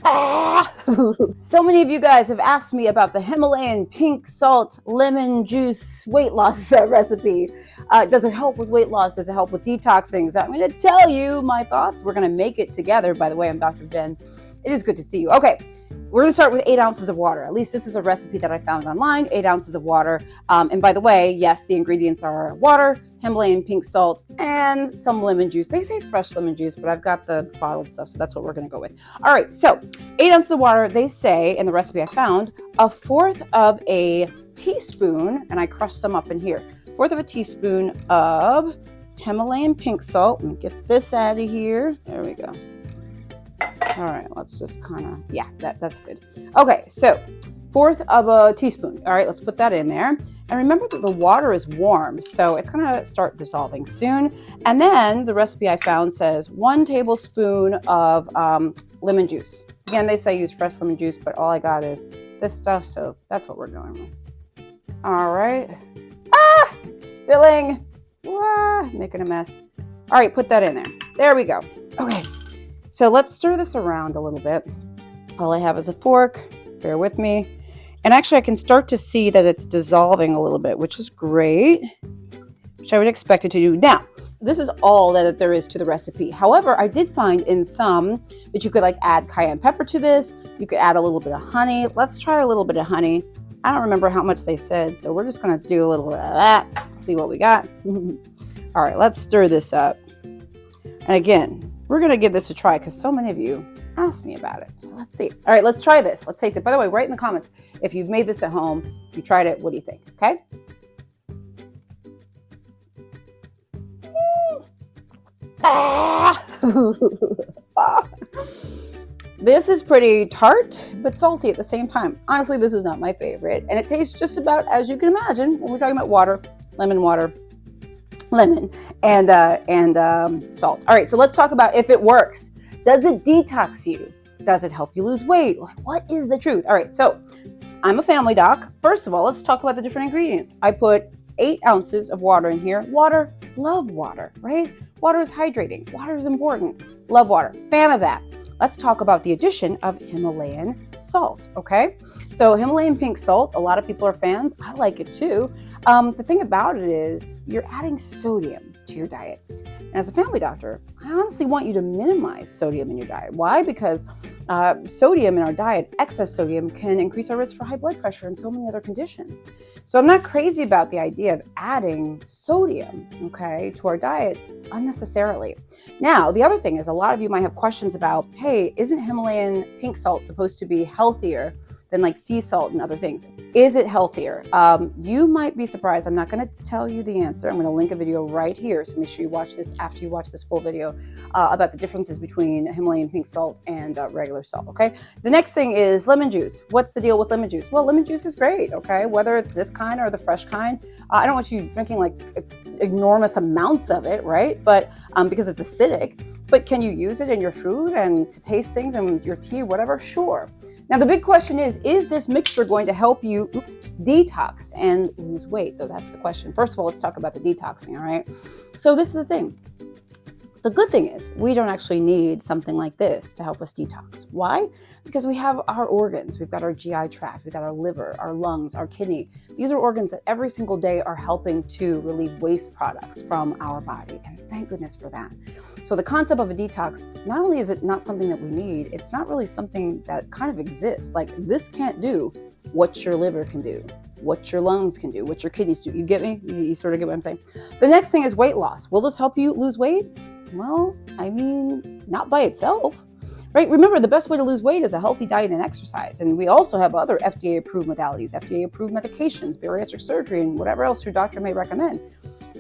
Ah! So many of you guys have asked me about the Himalayan pink salt lemon juice weight loss recipe. Does it help with weight loss? Does it help with detoxing? So I'm going to tell you my thoughts. We're going to make it together. By the way, I'm Dr. Jen. It is good to see you. Okay, we're going to start with 8 ounces of water. At least this is a recipe that I found online, 8 ounces of water. And by the way, yes, the ingredients are water, Himalayan pink salt, and some lemon juice. They say fresh lemon juice, but I've got the bottled stuff, so that's what we're going to go with. All right, so 8 ounces of water, they say in the recipe I found, 1/4 of a teaspoon, and I crushed some up in here, 1/4 of a teaspoon of Himalayan pink salt. Let me get this out of here. There we go. All right, let's just kind of, yeah, that's good. Okay, so 1/4 of a teaspoon. All right, let's put that in there. And remember that the water is warm, so it's gonna start dissolving soon. And then the recipe I found says 1 tablespoon of lemon juice. Again, they say use fresh lemon juice, but all I got is this stuff, so that's what we're going with. All right. Ah, spilling. Ah, making a mess. All right, put that in there. There we go. Okay. So let's stir this around a little bit. All I have is a fork, bear with me. And actually I can start to see that it's dissolving a little bit, which is great, which I would expect it to do. Now, this is all that there is to the recipe. However, I did find in some that you could like add cayenne pepper to this. You could add a little bit of honey. Let's try a little bit of honey. I don't remember how much they said, so we're just gonna do a little bit of that, see what we got. All right, let's stir this up. And again, we're going to give this a try because so many of you asked me about it. So let's see. All right, let's try this. Let's taste it. By the way, write in the comments if you've made this at home, if you tried it, what do you think? Okay. This is pretty tart, but salty at the same time. Honestly, this is not my favorite. And it tastes just about as you can imagine when we're talking about water, lemon, and salt. All right, so let's talk about if it works. Does it detox you? Does it help you lose weight? Like, what is the truth? All right, so I'm a family doc. First of all, let's talk about the different ingredients. I put 8 ounces of water in here. Water, love water, right? Water is hydrating. Water is important. Love water. Fan of that. Let's talk about the addition of Himalayan salt, okay? So Himalayan pink salt, a lot of people are fans. I like it too. The thing about it is you're adding sodium to your diet. And as a family doctor, I honestly want you to minimize sodium in your diet. Why? Because sodium in our diet, excess sodium, can increase our risk for high blood pressure and so many other conditions. So I'm not crazy about the idea of adding sodium, okay, to our diet unnecessarily. Now, the other thing is a lot of you might have questions about, hey, isn't Himalayan pink salt supposed to be healthier than like sea salt and other things? Is it healthier? You might be surprised. I'm not going to tell you the answer. I'm going to link a video right here. So make sure you watch this after you watch this full video about the differences between Himalayan pink salt and regular salt. Okay. The next thing is lemon juice. What's the deal with lemon juice? Well, lemon juice is great. Okay. Whether it's this kind or the fresh kind. I don't want you drinking like enormous amounts of it, right? But because it's acidic. But can you use it in your food and to taste things in your tea, whatever? Sure. Now, the big question is this mixture going to help you, detox and lose weight? So that's the question. First of all, let's talk about the detoxing, all right? So this is the thing. The good thing is we don't actually need something like this to help us detox. Why? Because we have our organs. We've got our GI tract, we've got our liver, our lungs, our kidney. These are organs that every single day are helping to relieve waste products from our body. And thank goodness for that. So the concept of a detox, not only is it not something that we need, it's not really something that kind of exists. Like this can't do what your liver can do, what your lungs can do, what your kidneys do. You get me? You sort of get what I'm saying? The next thing is weight loss. Will this help you lose weight? Well, I mean, not by itself, right? Remember, the best way to lose weight is a healthy diet and exercise. And we also have other FDA-approved modalities, FDA-approved medications, bariatric surgery, and whatever else your doctor may recommend.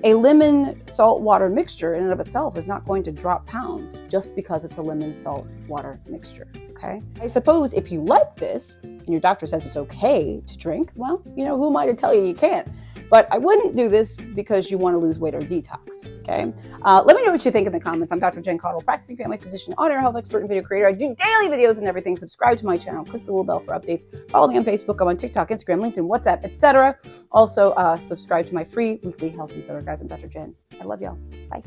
A lemon salt water mixture in and of itself is not going to drop pounds just because it's a lemon salt water mixture, okay? I suppose if you like this and your doctor says it's okay to drink, well, who am I to tell you you can't? But I wouldn't do this because you want to lose weight or detox, okay? Let me know what you think in the comments. I'm Dr. Jen Caudle, practicing family physician, on-air health expert, and video creator. I do daily videos and everything. Subscribe to my channel. Click the little bell for updates. Follow me on Facebook. I'm on TikTok, Instagram, LinkedIn, WhatsApp, etc. Also, subscribe to my free weekly health newsletter. Guys, I'm Dr. Jen. I love y'all. Bye.